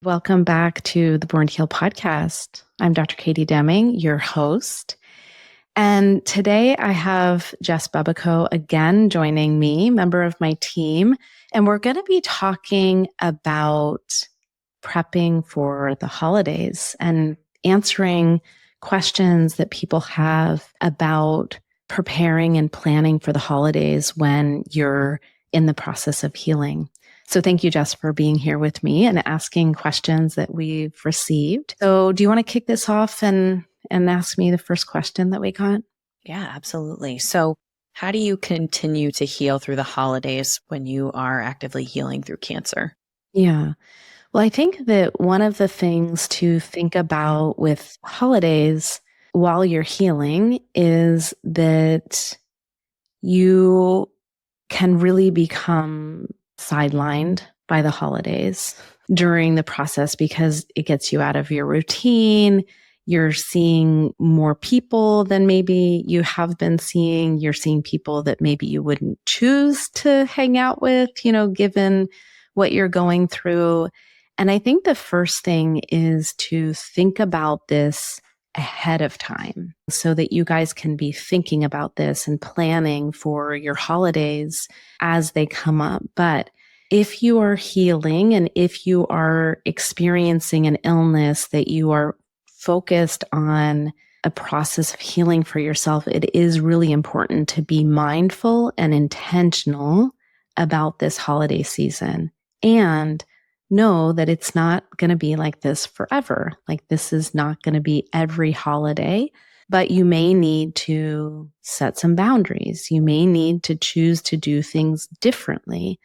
Welcome back to the Born to Heal podcast. I'm Dr. Katie Deming, your host. And today I have Jess Bubico again joining me, member of my team. And we're going to be talking about prepping for the holidays and answering questions that people have about preparing and planning for the holidays when you're in the process of healing. So thank you, Jess, for being here with me and asking questions that we've received. So do you want to kick this off and ask me the first question that we got? Yeah, absolutely. So how do you continue to heal through the holidays when you are actively healing through cancer? Yeah. Well, I think that one of the things to think about with holidays while you're healing is that you can really become sidelined by the holidays during the process because it gets you out of your routine. You're seeing more people than maybe you have been seeing. You're seeing people that maybe you wouldn't choose to hang out with, given what you're going through. And I think the first thing is to think about this ahead of time so that you guys can be thinking about this and planning for your holidays as they come up. But if you are healing and if you are experiencing an illness that you are focused on a process of healing for yourself, it is really important to be mindful and intentional about this holiday season and know that it's not going to be like this forever. Like this is not going to be every holiday, but you may need to set some boundaries. You may need to choose to do things differently.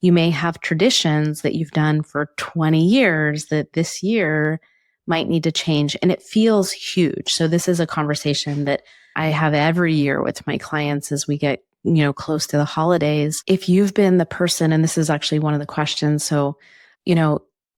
You may have traditions that you've done for 20 years that this year might need to change, and it feels huge. So this is a conversation that I have every year with my clients as we get, close to the holidays. If you've been the person, and this is actually one of the questions. So,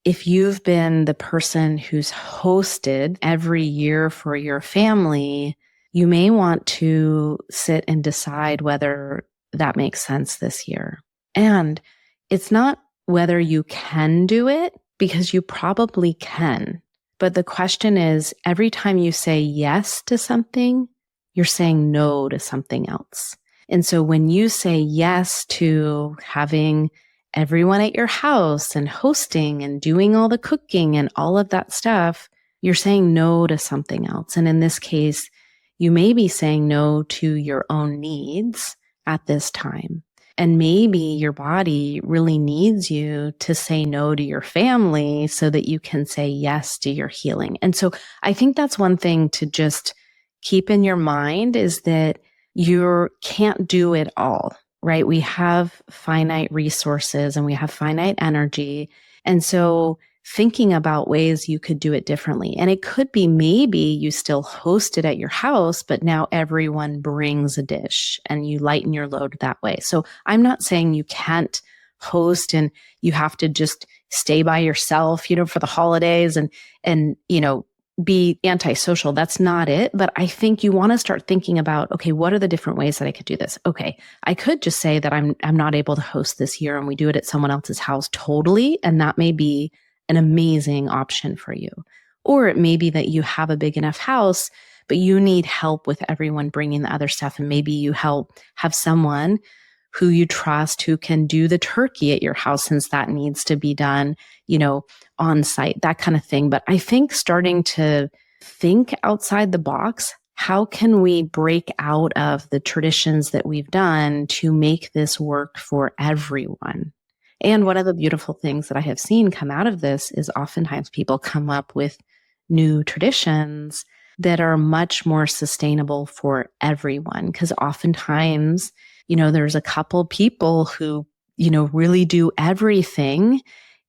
if you've been the person who's hosted every year for your family, you may want to sit and decide whether that makes sense this year. And it's not whether you can do it, because you probably can. But the question is, every time you say yes to something, you're saying no to something else. And so when you say yes to having everyone at your house and hosting and doing all the cooking and all of that stuff, you're saying no to something else. And in this case, you may be saying no to your own needs at this time. And maybe your body really needs you to say no to your family so that you can say yes to your healing. And so I think that's one thing to just keep in your mind, is that you can't do it all, right? We have finite resources and we have finite energy. And so thinking about ways you could do it differently. And it could be maybe you still host it at your house, but now everyone brings a dish and you lighten your load that way. So I'm not saying you can't host and you have to just stay by yourself, for the holidays and be antisocial. That's not it. But I think you want to start thinking about, okay, what are the different ways that I could do this? Okay, I could just say that I'm not able to host this year and we do it at someone else's house totally. And that may be an amazing option for you. Or it may be that you have a big enough house, but you need help with everyone bringing the other stuff. And maybe you have someone who you trust who can do the turkey at your house, since that needs to be done, on site, that kind of thing. But I think starting to think outside the box, how can we break out of the traditions that we've done to make this work for everyone? And one of the beautiful things that I have seen come out of this is oftentimes people come up with new traditions that are much more sustainable for everyone. Because oftentimes, there's a couple people who, really do everything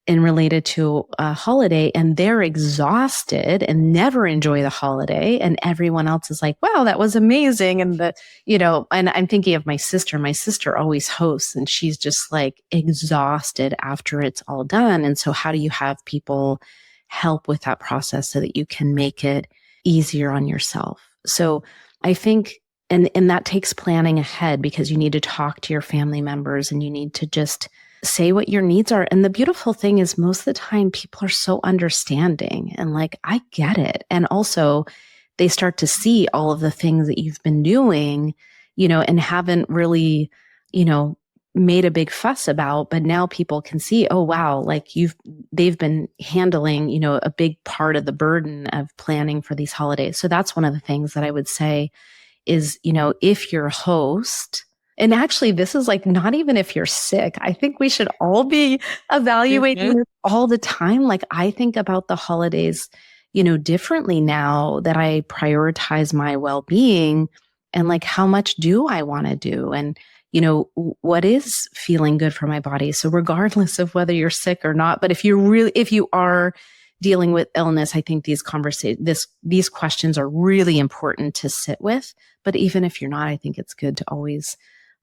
and related to a holiday, and they're exhausted and never enjoy the holiday. And everyone else is like, wow, that was amazing. And and I'm thinking of my sister. My sister always hosts and she's just like exhausted after it's all done. And so how do you have people help with that process so that you can make it easier on yourself? So I think, and that takes planning ahead, because you need to talk to your family members and you need to just say what your needs are. And the beautiful thing is most of the time people are so understanding and like, I get it. And also they start to see all of the things that you've been doing, and haven't really, you know, made a big fuss about, but now people can see, oh, wow, like they've been handling, a big part of the burden of planning for these holidays. So that's one of the things that I would say is, if your host, and actually this is like not even if you're sick, I think we should all be evaluating this all the time. Like I think about the holidays, differently now that I prioritize my well-being and like how much do I want to do? And what is feeling good for my body. So regardless of whether you're sick or not, but if you are dealing with illness, I think these questions are really important to sit with. But even if you're not, I think it's good to always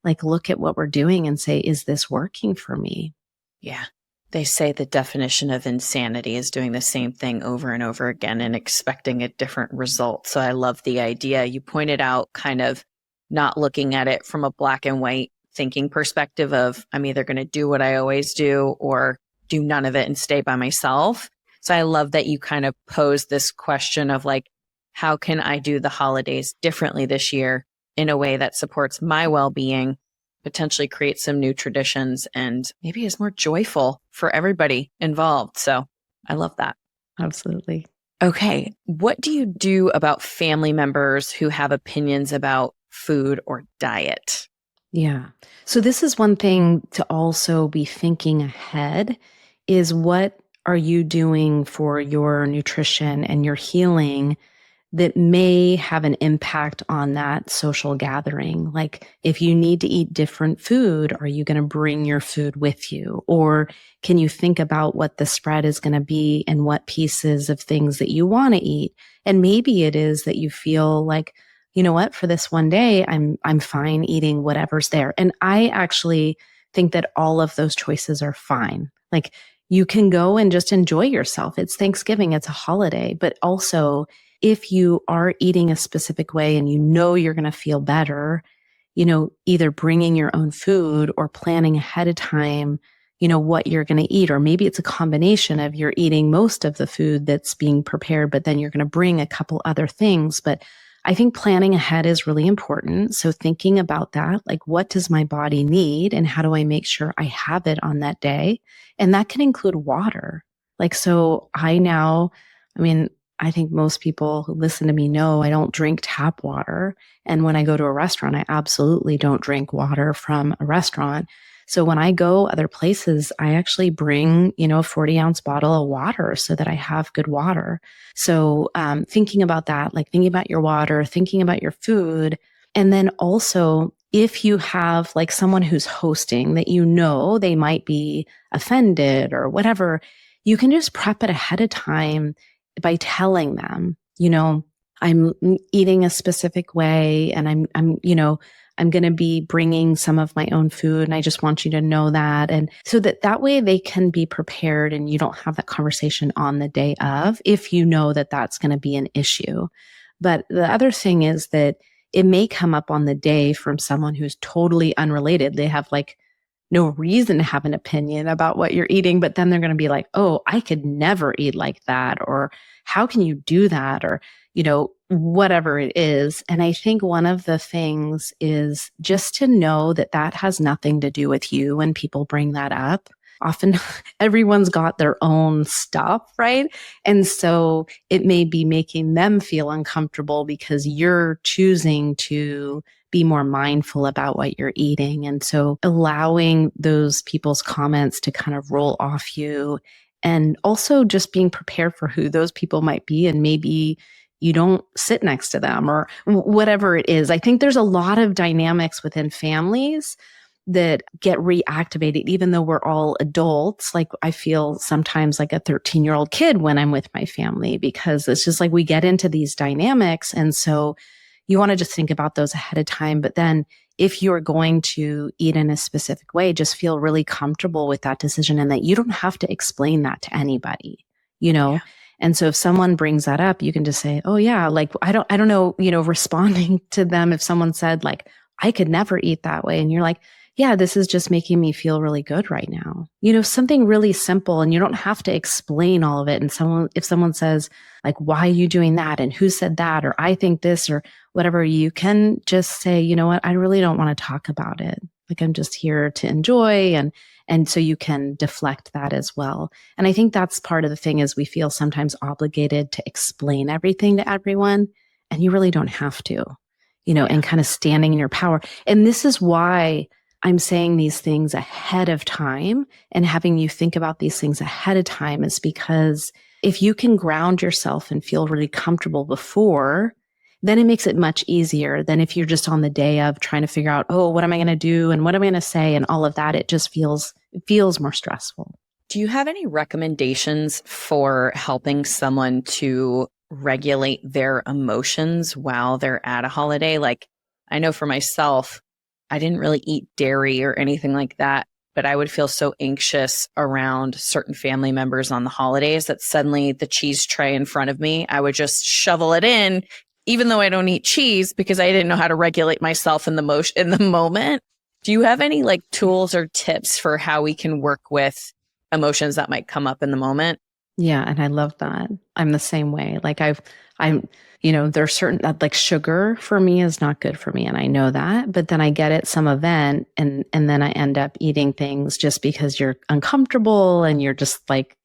like look at what we're doing and say, is this working for me? Yeah. They say the definition of insanity is doing the same thing over and over again and expecting a different result. So I love the idea. You pointed out kind of not looking at it from a black and white thinking perspective of I'm either going to do what I always do or do none of it and stay by myself. So I love that you kind of pose this question of like, how can I do the holidays differently this year in a way that supports my well-being, potentially create some new traditions, and maybe is more joyful for everybody involved. So I love that. Absolutely. Okay. What do you do about family members who have opinions about food or diet? Yeah. So this is one thing to also be thinking ahead is what are you doing for your nutrition and your healing that may have an impact on that social gathering. Like if you need to eat different food, are you going to bring your food with you? Or can you think about what the spread is going to be and what pieces of things that you want to eat? And maybe it is that you feel like, you know what, for this one day, I'm fine eating whatever's there. And I actually think that all of those choices are fine. Like you can go and just enjoy yourself. It's Thanksgiving, it's a holiday, but also if you are eating a specific way and you're going to feel better, either bringing your own food or planning ahead of time, what you're going to eat. Or maybe it's a combination of you're eating most of the food that's being prepared, but then you're going to bring a couple other things. But I think planning ahead is really important. So thinking about that, like what does my body need and how do I make sure I have it on that day? And that can include water. Like, so I think most people who listen to me know I don't drink tap water. And when I go to a restaurant, I absolutely don't drink water from a restaurant. So when I go other places, I actually bring, a 40-ounce bottle of water so that I have good water. So thinking about that, like thinking about your water, thinking about your food. And then also, if you have like someone who's hosting that they might be offended or whatever, you can just prep it ahead of time by telling them, I'm eating a specific way and I'm going to be bringing some of my own food and I just want you to know that. And so that way they can be prepared and you don't have that conversation on the day of, if you know that that's going to be an issue. But the other thing is that it may come up on the day from someone who's totally unrelated. They have like no reason to have an opinion about what you're eating, but then they're going to be like, oh, I could never eat like that. Or how can you do that? Or, whatever it is. And I think one of the things is just to know that that has nothing to do with you when people bring that up. Often everyone's got their own stuff, right? And so it may be making them feel uncomfortable because you're choosing to be more mindful about what you're eating. And so allowing those people's comments to kind of roll off you and also just being prepared for who those people might be. And maybe you don't sit next to them or whatever it is. I think there's a lot of dynamics within families that get reactivated, even though we're all adults. Like I feel sometimes like a 13-year-old kid when I'm with my family, because it's just like we get into these dynamics. And so you want to just think about those ahead of time. But then if you're going to eat in a specific way, just feel really comfortable with that decision and that you don't have to explain that to anybody, Yeah. And so if someone brings that up, you can just say, oh yeah, like, I don't know, responding to them. If someone said like, I could never eat that way. And you're like, yeah, this is just making me feel really good right now. Something really simple, and you don't have to explain all of it. And if someone says, like, why are you doing that? And who said that? Or I think this, or whatever, you can just say, you know what? I really don't want to talk about it. Like, I'm just here to enjoy. And so you can deflect that as well. And I think that's part of the thing is we feel sometimes obligated to explain everything to everyone, and you really don't have to, and kind of standing in your power. And this is why I'm saying these things ahead of time and having you think about these things ahead of time is because if you can ground yourself and feel really comfortable before, then it makes it much easier than if you're just on the day of trying to figure out, oh, what am I going to do? And what am I going to say? And all of that, it feels more stressful. Do you have any recommendations for helping someone to regulate their emotions while they're at a holiday? Like, I know for myself, I didn't really eat dairy or anything like that, but I would feel so anxious around certain family members on the holidays that suddenly the cheese tray in front of me, I would just shovel it in, even though I don't eat cheese because I didn't know how to regulate myself in the moment. Do you have any like tools or tips for how we can work with emotions that might come up in the moment? Yeah. And I love that. I'm the same way. Like there's certain like sugar for me is not good for me. And I know that, but then I get at some event and then I end up eating things just because you're uncomfortable and you're just like,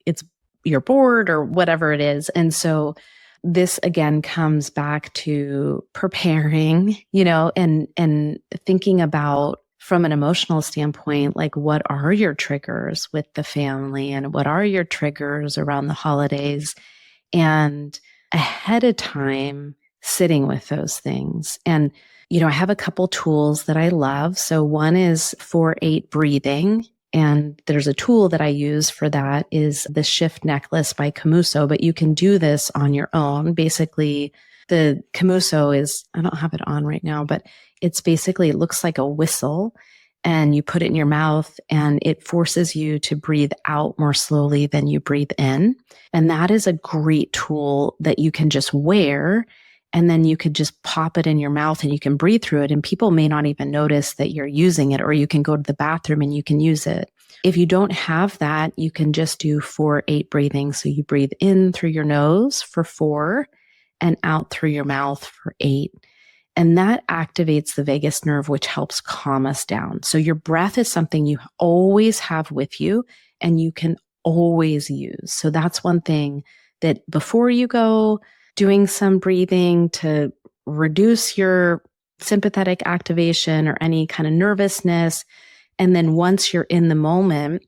you're bored or whatever it is. And so this again comes back to preparing, and thinking about from an emotional standpoint, like what are your triggers with the family and what are your triggers around the holidays, and ahead of time sitting with those things. And, I have a couple tools that I love. So one is 4-8 breathing. And there's a tool that I use for that is the Shift Necklace by Camuso, but you can do this on your own. Basically, the Camuso is, I don't have it on right now, but it's basically, it looks like a whistle and you put it in your mouth and it forces you to breathe out more slowly than you breathe in. And that is a great tool that you can just wear. And then you could just pop it in your mouth and you can breathe through it. And people may not even notice that you're using it, or you can go to the bathroom and you can use it. If you don't have that, you can just do 4-8 breathing. So you breathe in through your nose for 4 and out through your mouth for 8. And that activates the vagus nerve, which helps calm us down. So your breath is something you always have with you and you can always use. So that's one thing that before you go, doing some breathing to reduce your sympathetic activation or any kind of nervousness. And then once you're in the moment,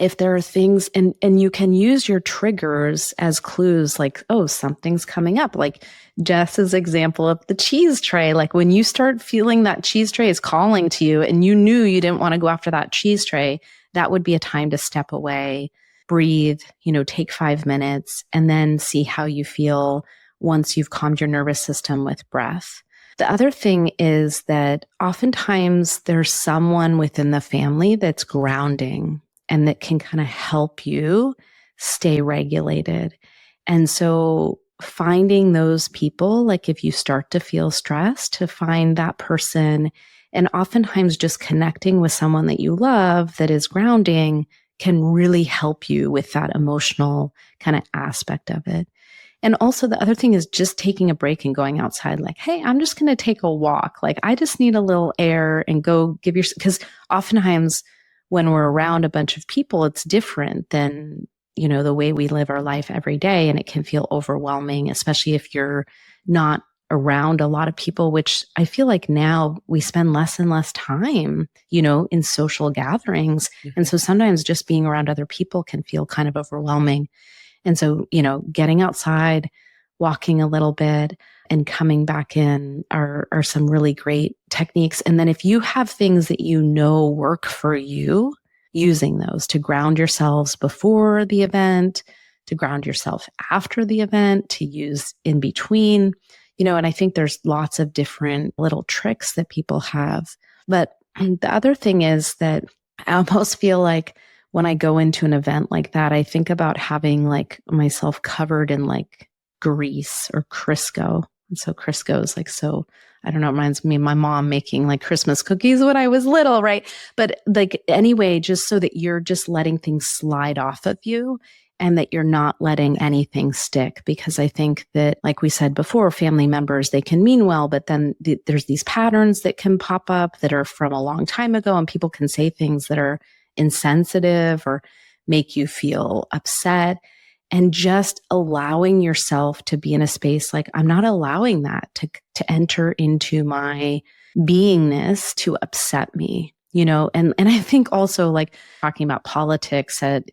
if there are things and you can use your triggers as clues, like, oh, something's coming up. Like Jess's example of the cheese tray. Like when you start feeling that cheese tray is calling to you and you knew you didn't want to go after that cheese tray, that would be a time to step away, breathe, take 5 minutes and then see how you feel once you've calmed your nervous system with breath. The other thing is that oftentimes there's someone within the family that's grounding and that can kind of help you stay regulated. And so finding those people, like if you start to feel stressed, to find that person, and oftentimes just connecting with someone that you love that is grounding can really help you with that emotional kind of aspect of it. And also the other thing is just taking a break and going outside, like, hey, I'm just going to take a walk. Like I just need a little air and go give your, because oftentimes when we're around a bunch of people, it's different than, the way we live our life every day. And it can feel overwhelming, especially if you're not around a lot of people, which I feel like now we spend less and less time, in social gatherings. Mm-hmm. And so sometimes just being around other people can feel kind of overwhelming. And so, getting outside, walking a little bit and coming back in are some really great techniques. And then if you have things that work for you, using those to ground yourselves before the event, to ground yourself after the event, to use in between, and I think there's lots of different little tricks that people have. But the other thing is that I almost feel like when I go into an event like that, I think about having like myself covered in like grease or Crisco. And so Crisco is like, so I don't know, it reminds me of my mom making like Christmas cookies when I was little, right? But like, anyway, just so that you're just letting things slide off of you and that you're not letting anything stick. Because I think that, like we said before, family members, they can mean well, but then there's these patterns that can pop up that are from a long time ago, and people can say things that are insensitive or make you feel upset. And just allowing yourself to be in a space like, I'm not allowing that to enter into my beingness to upset me, and I think also like talking about politics at,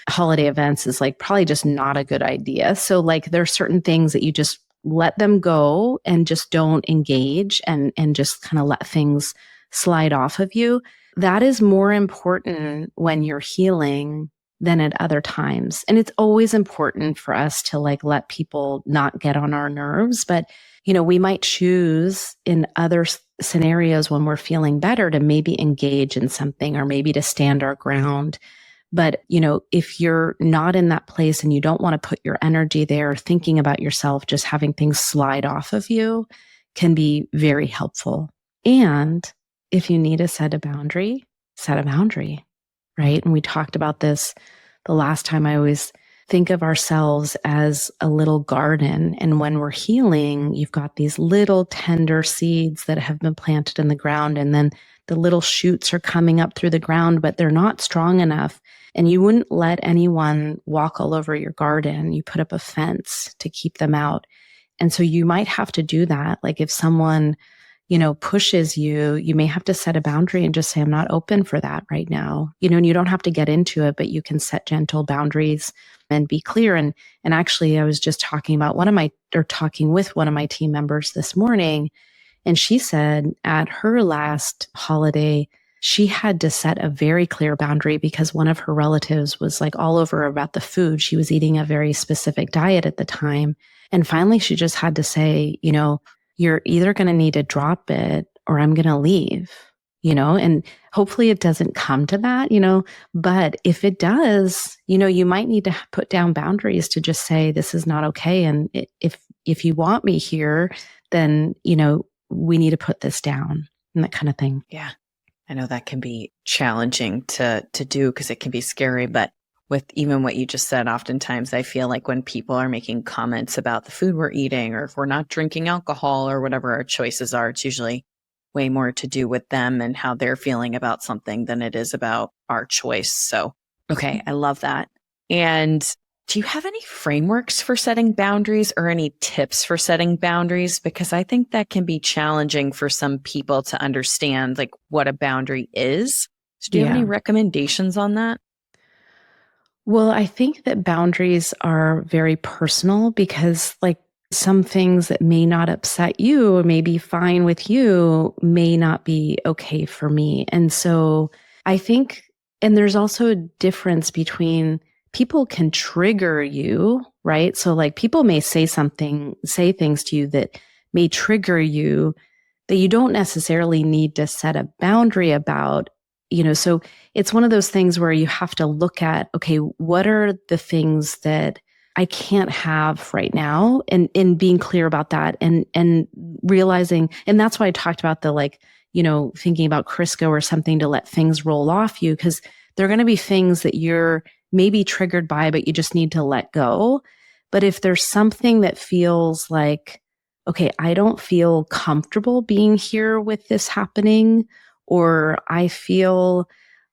holiday events is like probably just not a good idea. So like there are certain things that you just let them go and just don't engage and just kind of let things slide off of you. That is more important when you're healing than at other times. And it's always important for us to like let people not get on our nerves, but we might choose in other scenarios when we're feeling better to maybe engage in something or maybe to stand our ground. But, if you're not in that place and you don't want to put your energy there, thinking about yourself, just having things slide off of you can be very helpful. And if you need to set a boundary, right? And we talked about this the last time. I always think of ourselves as a little garden. And when we're healing, you've got these little tender seeds that have been planted in the ground. And then the little shoots are coming up through the ground, but they're not strong enough. And you wouldn't let anyone walk all over your garden. You put up a fence to keep them out. And so you might have to do that. Like if someone pushes you, you may have to set a boundary and just say, I'm not open for that right now. And you don't have to get into it, but you can set gentle boundaries and be clear. And actually, I was just talking with one of my team members this morning, and she said at her last holiday, she had to set a very clear boundary because one of her relatives was like all over about the food. She was eating a very specific diet at the time. And finally, she just had to say, you're either going to need to drop it or I'm going to leave, and hopefully it doesn't come to that, but if it does, you might need to put down boundaries to just say, this is not okay. And if you want me here, then, we need to put this down and that kind of thing. Yeah. I know that can be challenging to do because it can be scary, but with even what you just said, oftentimes I feel like when people are making comments about the food we're eating or if we're not drinking alcohol or whatever our choices are, it's usually way more to do with them and how they're feeling about something than it is about our choice. So, okay, I love that. And do you have any frameworks for setting boundaries or any tips for setting boundaries? Because I think that can be challenging for some people to understand like what a boundary is. So do you have any recommendations on that? Well, I think that boundaries are very personal because like some things that may not upset you or may be fine with you may not be okay for me. And so I think, and there's also a difference between people can trigger you, right? So like people may say things to you that may trigger you that you don't necessarily need to set a boundary about, so it's one of those things where you have to look at, okay, what are the things that I can't have right now, and being clear about that and realizing, and that's why I talked about the like, thinking about Crisco or something to let things roll off you, because there are going to be things that you're maybe triggered by, but you just need to let go. But if there's something that feels like, okay, I don't feel comfortable being here with this happening, or I feel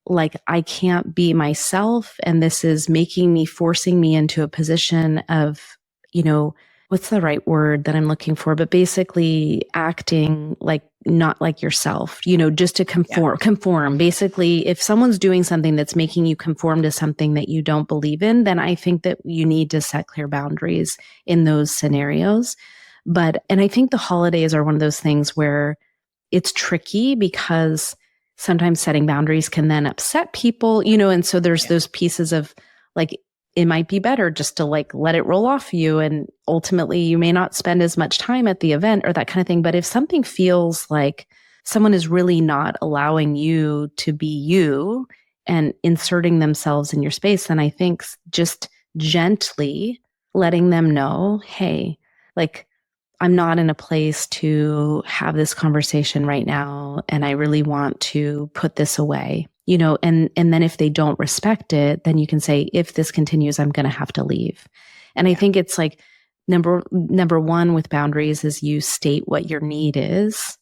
like I can't be myself and this is forcing me into a position of, what's the right word that I'm looking for? But basically acting like not like yourself, just to conform. Basically, if someone's doing something that's making you conform to something that you don't believe in, then I think that you need to set clear boundaries in those scenarios. And I think the holidays are one of those things where it's tricky because sometimes setting boundaries can then upset people, and so there's those pieces of like, it might be better just to like let it roll off you. And ultimately you may not spend as much time at the event or that kind of thing. But if something feels like someone is really not allowing you to be you and inserting themselves in your space, then I think just gently letting them know, hey, like, I'm not in a place to have this conversation right now, and I really want to put this away, and then if they don't respect it, then you can say, if this continues, I'm going to have to leave. And I think it's like number one with boundaries is you state what your need is,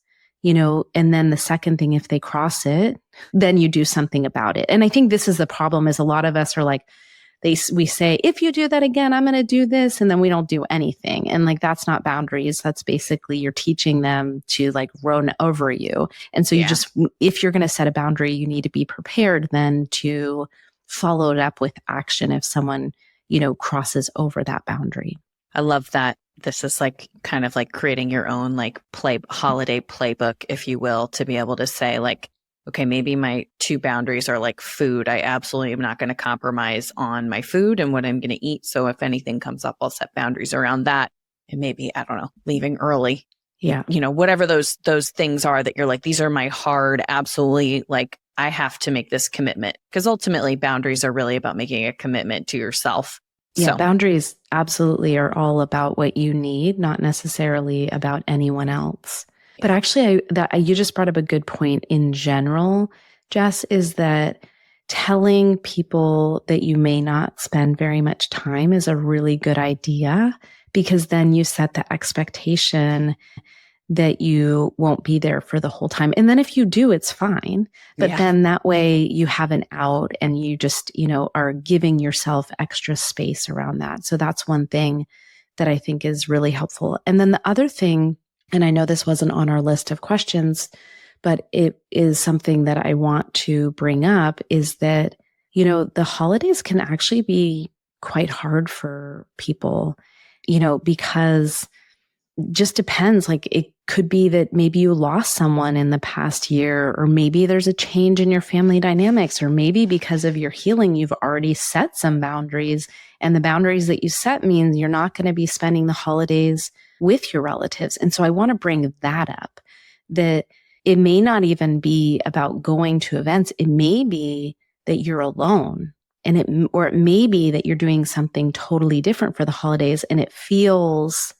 and then the second thing, if they cross it, then you do something about it. And I think this is the problem, is a lot of us are like, we say, if you do that again, I'm going to do this. And then we don't do anything. And like, that's not boundaries. That's basically you're teaching them to like run over you. And so if you're going to set a boundary, you need to be prepared then to follow it up with action if someone, crosses over that boundary. I love that. This is like kind of like creating your own like holiday playbook, if you will, to be able to say like, okay, maybe my two boundaries are like food. I absolutely am not going to compromise on my food and what I'm going to eat. So if anything comes up, I'll set boundaries around that. And maybe, I don't know, leaving early. Yeah. Whatever those things are that you're like, these are my hard, absolutely, like, I have to make this commitment. Because ultimately boundaries are really about making a commitment to yourself. Yeah, boundaries absolutely are all about what you need, not necessarily about anyone else. But actually, you just brought up a good point in general, Jess, is that telling people that you may not spend very much time is a really good idea, because then you set the expectation that you won't be there for the whole time. And then if you do, it's fine. But then that way you have an out, and you just, are giving yourself extra space around that. So that's one thing that I think is really helpful. And then the other thing, and I know this wasn't on our list of questions, but it is something that I want to bring up, is that, the holidays can actually be quite hard for people, because just depends. Like, it could be that maybe you lost someone in the past year, or maybe there's a change in your family dynamics, or maybe because of your healing, you've already set some boundaries, and the boundaries that you set means you're not going to be spending the holidays with your relatives. And so I want to bring that up, that it may not even be about going to events. It may be that you're alone, or it may be that you're doing something totally different for the holidays, and it feels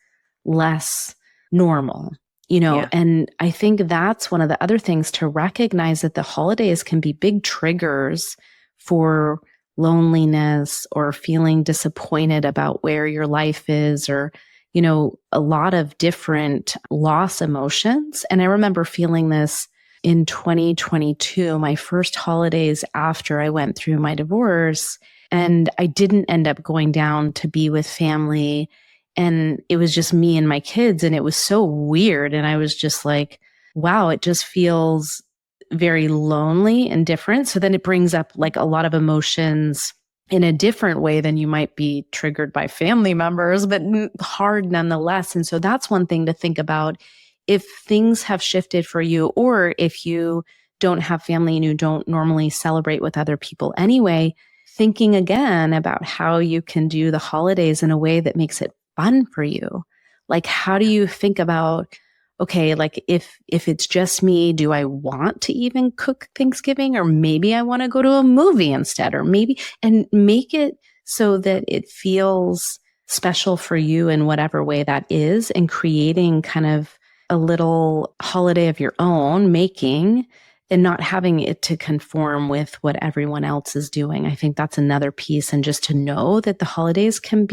less normal, and I think that's one of the other things to recognize, that the holidays can be big triggers for loneliness, or feeling disappointed about where your life is, or, a lot of different loss emotions. And I remember feeling this in 2022, my first holidays after I went through my divorce, and I didn't end up going down to be with family. And it was just me and my kids, and it was so weird. And I was just like, wow, it just feels very lonely and different. So then it brings up like a lot of emotions in a different way than you might be triggered by family members, but hard nonetheless. And so that's one thing to think about. If things have shifted for you, or if you don't have family and you don't normally celebrate with other people anyway, thinking again about how you can do the holidays in a way that makes it fun for you. Like, how do you think about, okay, like if it's just me, do I want to even cook Thanksgiving? Or maybe I want to go to a movie instead, or maybe, and make it so that it feels special for you in whatever way that is, and creating kind of a little holiday of your own making, and not having it to conform with what everyone else is doing. I think that's another piece. And just to know that the holidays can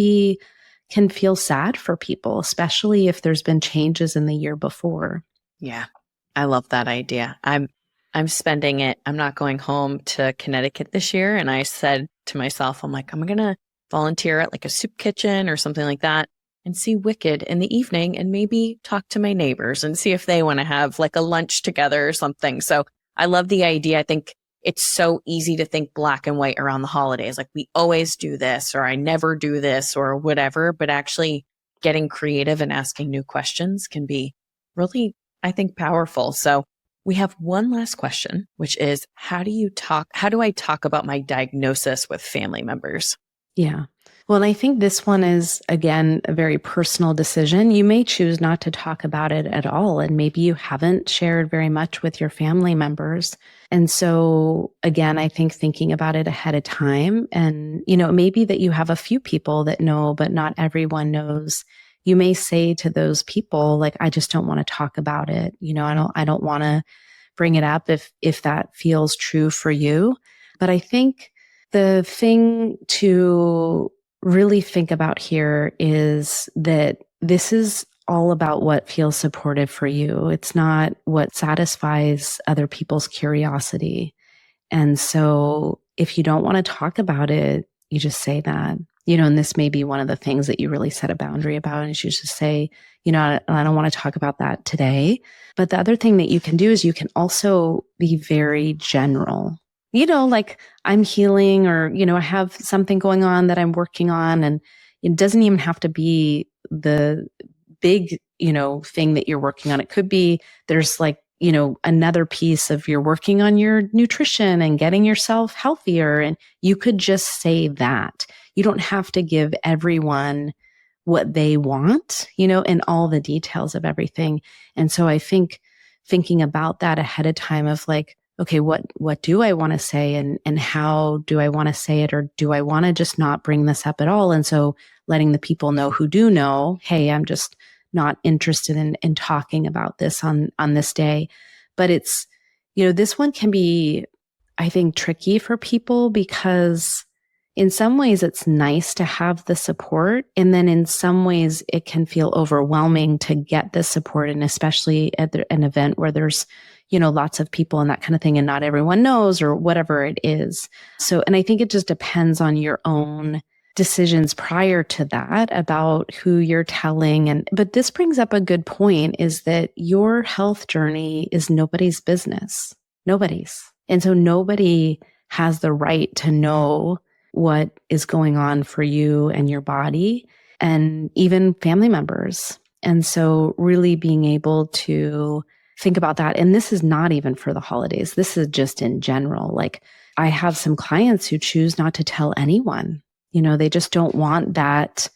feel sad for people, especially if there's been changes in the year before. Yeah. I love that idea. I'm spending it. I'm not going home to Connecticut this year. And I said to myself, I'm like, I'm going to volunteer at like a soup kitchen or something like that, and see Wicked in the evening, and maybe talk to my neighbors and see if they want to have like a lunch together or something. So I love the idea. I think it's so easy to think black and white around the holidays. Like, we always do this, or I never do this, or whatever. But actually getting creative and asking new questions can be really, I think, powerful. So we have one last question, which is, how do I talk about my diagnosis with family members? Yeah. Well, I think this one is, again, a very personal decision. You may choose not to talk about it at all, and maybe you haven't shared very much with your family members. And so, again, I think thinking about it ahead of time, and, maybe that you have a few people that know, but not everyone knows you may say to those people, like, I just don't want to talk about it. I don't want to bring it up if that feels true for you. But I think the thing to really think about here is that this is all about what feels supportive for you. It's not what satisfies other people's curiosity. And so if you don't want to talk about it, you just say that. And this may be one of the things that you really set a boundary about, is you just say, I don't want to talk about that today. But the other thing that you can do is you can also be very general. Like, I'm healing, or, I have something going on that I'm working on. And it doesn't even have to be the big, thing that you're working on. It could be there's like, another piece of you're working on your nutrition and getting yourself healthier. And you could just say that. You don't have to give everyone what they want, and all the details of everything. And so I think thinking about that ahead of time of like, okay, what do I want to say, and how do I want to say it? Or do I want to just not bring this up at all? And so letting the people know who do know, hey, I'm just not interested in talking about this on this day. But it's, this one can be, I think, tricky for people, because in some ways it's nice to have the support. And then in some ways it can feel overwhelming to get the support. And especially at an event where there's, lots of people and that kind of thing, and not everyone knows, or whatever it is. So, and I think it just depends on your own decisions prior to that about who you're telling. But this brings up a good point, is that your health journey is nobody's business. Nobody's. And so nobody has the right to know what is going on for you and your body, and even family members. And so really being able to think about that. And this is not even for the holidays. This is just in general. Like, I have some clients who choose not to tell anyone. They just don't want that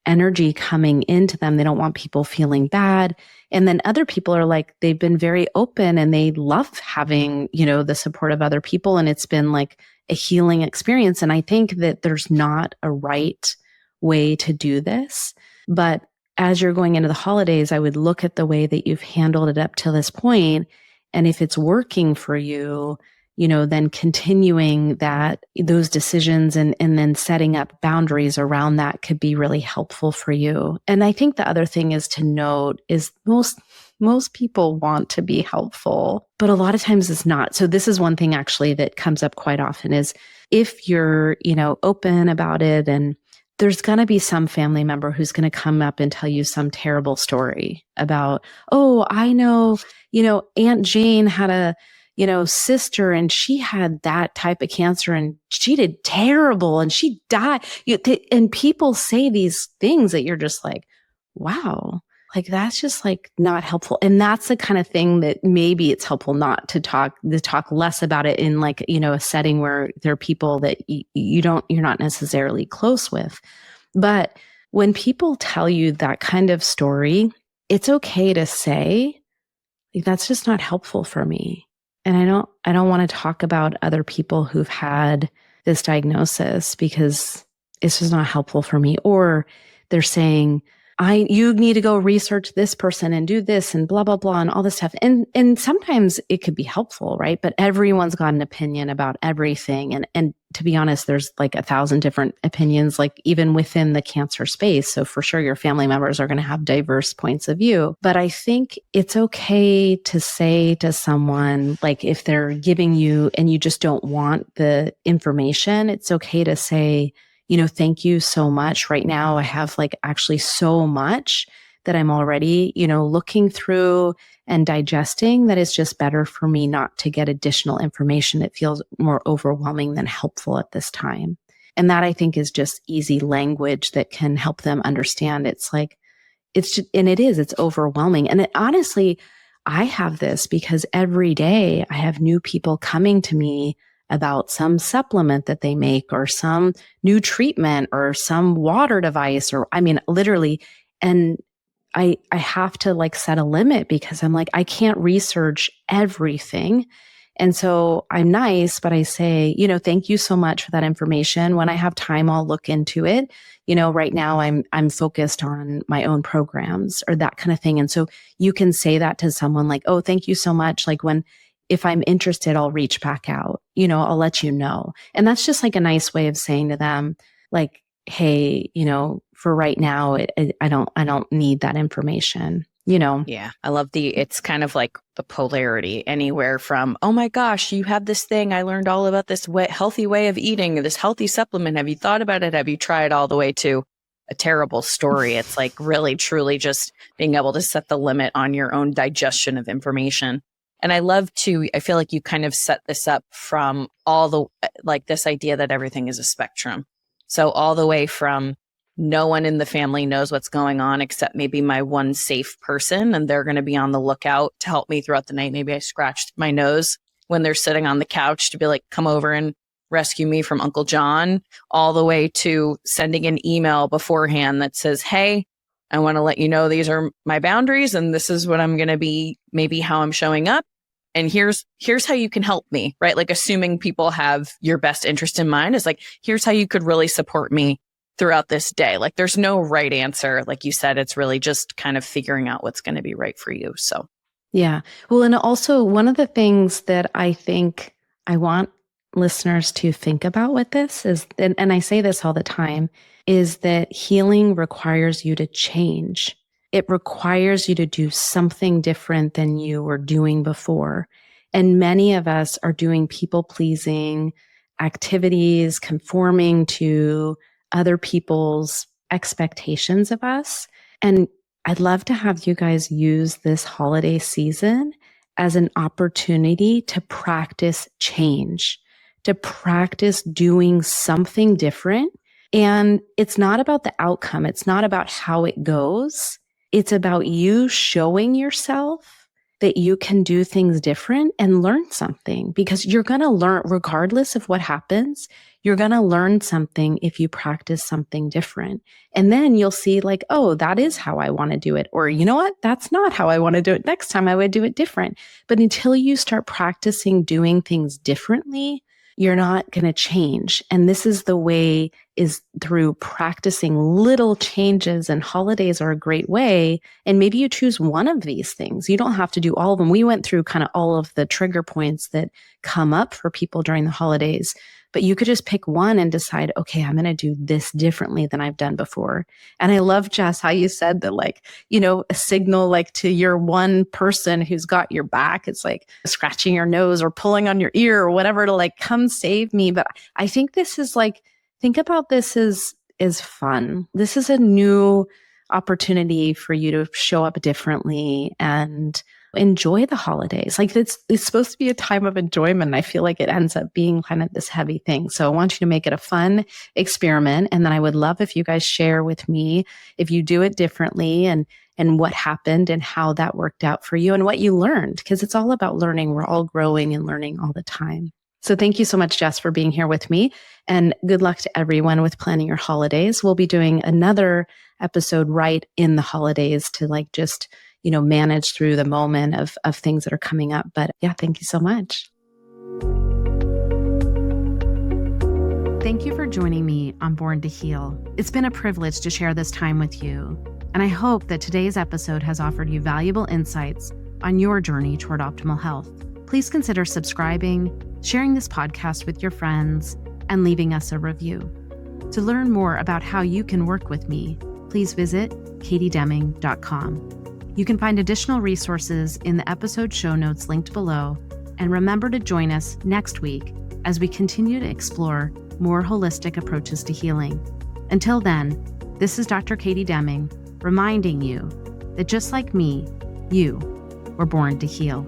energy coming into them. They don't want people feeling bad. And then other people are like, they've been very open and they love having, the support of other people. And it's been like a healing experience. And I think that there's not a right way to do this. But as you're going into the holidays, I would look at the way that you've handled it up to this point. And if it's working for you, then continuing those decisions and then setting up boundaries around that could be really helpful for you. And I think the other thing is to note is most people want to be helpful, but a lot of times it's not. So this is one thing actually that comes up quite often, is if you're, open about it, and there's going to be some family member who's going to come up and tell you some terrible story about, oh, I know, Aunt Jane had a sister, and she had that type of cancer and she did terrible and she died. And people say these things that you're just like, wow, like that's just like not helpful. And that's the kind of thing that maybe it's helpful not to talk less about it in like, a setting where there are people that you're not necessarily close with. But when people tell you that kind of story, it's okay to say, like, that's just not helpful for me. And I don't want to talk about other people who've had this diagnosis because it's just not helpful for me. Or they're saying, you need to go research this person and do this and blah, blah, blah, and all this stuff. And sometimes it could be helpful, right? But everyone's got an opinion about everything. And to be honest, there's like 1,000 different opinions, like even within the cancer space. So for sure, your family members are going to have diverse points of view. But I think it's okay to say to someone, like if they're giving you and you just don't want the information, it's okay to say, thank you so much. Right now, I have like actually so much that I'm already, looking through and digesting, that it's just better for me not to get additional information. It feels more overwhelming than helpful at this time. And that I think is just easy language that can help them understand. It's like, it's overwhelming. And honestly, I have this because every day I have new people coming to me about some supplement that they make or some new treatment or some water device, or literally. And I have to like set a limit because I'm like, I can't research everything. And so I'm nice, but I say, thank you so much for that information. When I have time, I'll look into it. Right now I'm focused on my own programs or that kind of thing. And so you can say that to someone like, oh, thank you so much. Like if I'm interested, I'll reach back out, I'll let you know. And that's just like a nice way of saying to them, like, hey, for right now, I don't need that information. Yeah, I love it's kind of like the polarity anywhere from, oh my gosh, you have this thing. I learned all about this healthy way of eating, this healthy supplement. Have you thought about it? Have you tried, all the way to a terrible story? It's like really, truly just being able to set the limit on your own digestion of information. And I feel like you kind of set this up from like this idea that everything is a spectrum. So all the way from no one in the family knows what's going on except maybe my one safe person, and they're going to be on the lookout to help me throughout the night. Maybe I scratched my nose when they're sitting on the couch to be like, come over and rescue me from Uncle John, all the way to sending an email beforehand that says, hey, I want to let you know these are my boundaries and this is what I'm going to be, maybe how I'm showing up. And here's how you can help me, right? Like assuming people have your best interest in mind is like, here's how you could really support me throughout this day. Like there's no right answer. Like you said, it's really just kind of figuring out what's going to be right for you. So, yeah. Well, and also one of the things that I think I want listeners to think about with this is, and I say this all the time, is that healing requires you to change. It requires you to do something different than you were doing before. And many of us are doing people pleasing activities, conforming to other people's expectations of us. And I'd love to have you guys use this holiday season as an opportunity to practice change, to practice doing something different. And it's not about the outcome. It's not about how it goes. It's about you showing yourself that you can do things different and learn something, because you're going to learn regardless of what happens. You're going to learn something if you practice something different. And then you'll see like, oh, that is how I want to do it. Or you know what? That's not how I want to do it. Next time I would do it different. But until you start practicing doing things differently, you're not going to change. And this is the way, is through practicing little changes, and holidays are a great way. And maybe you choose one of these things. You don't have to do all of them. We went through kind of all of the trigger points that come up for people during the holidays, but you could just pick one and decide, okay, I'm going to do this differently than I've done before. And I love, Jess, how you said that, like, a signal like to your one person who's got your back. It's like scratching your nose or pulling on your ear or whatever to like, come save me. But I think this is like, think about this as fun. This is a new opportunity for you to show up differently and enjoy the holidays. Like it's supposed to be a time of enjoyment. And I feel like it ends up being kind of this heavy thing. So I want you to make it a fun experiment. And then I would love if you guys share with me if you do it differently and what happened and how that worked out for you and what you learned, because it's all about learning. We're all growing and learning all the time. So thank you so much, Jess, for being here with me, and good luck to everyone with planning your holidays. We'll be doing another episode right in the holidays to like just, manage through the moment of things that are coming up. But yeah, thank you so much. Thank you for joining me on Born to Heal. It's been a privilege to share this time with you. And I hope that today's episode has offered you valuable insights on your journey toward optimal health. Please consider subscribing, sharing this podcast with your friends, and leaving us a review. To learn more about how you can work with me, please visit katiedeming.com. You can find additional resources in the episode show notes linked below, and remember to join us next week as we continue to explore more holistic approaches to healing. Until then, this is Dr. Katie Deming, reminding you that just like me, you were born to heal.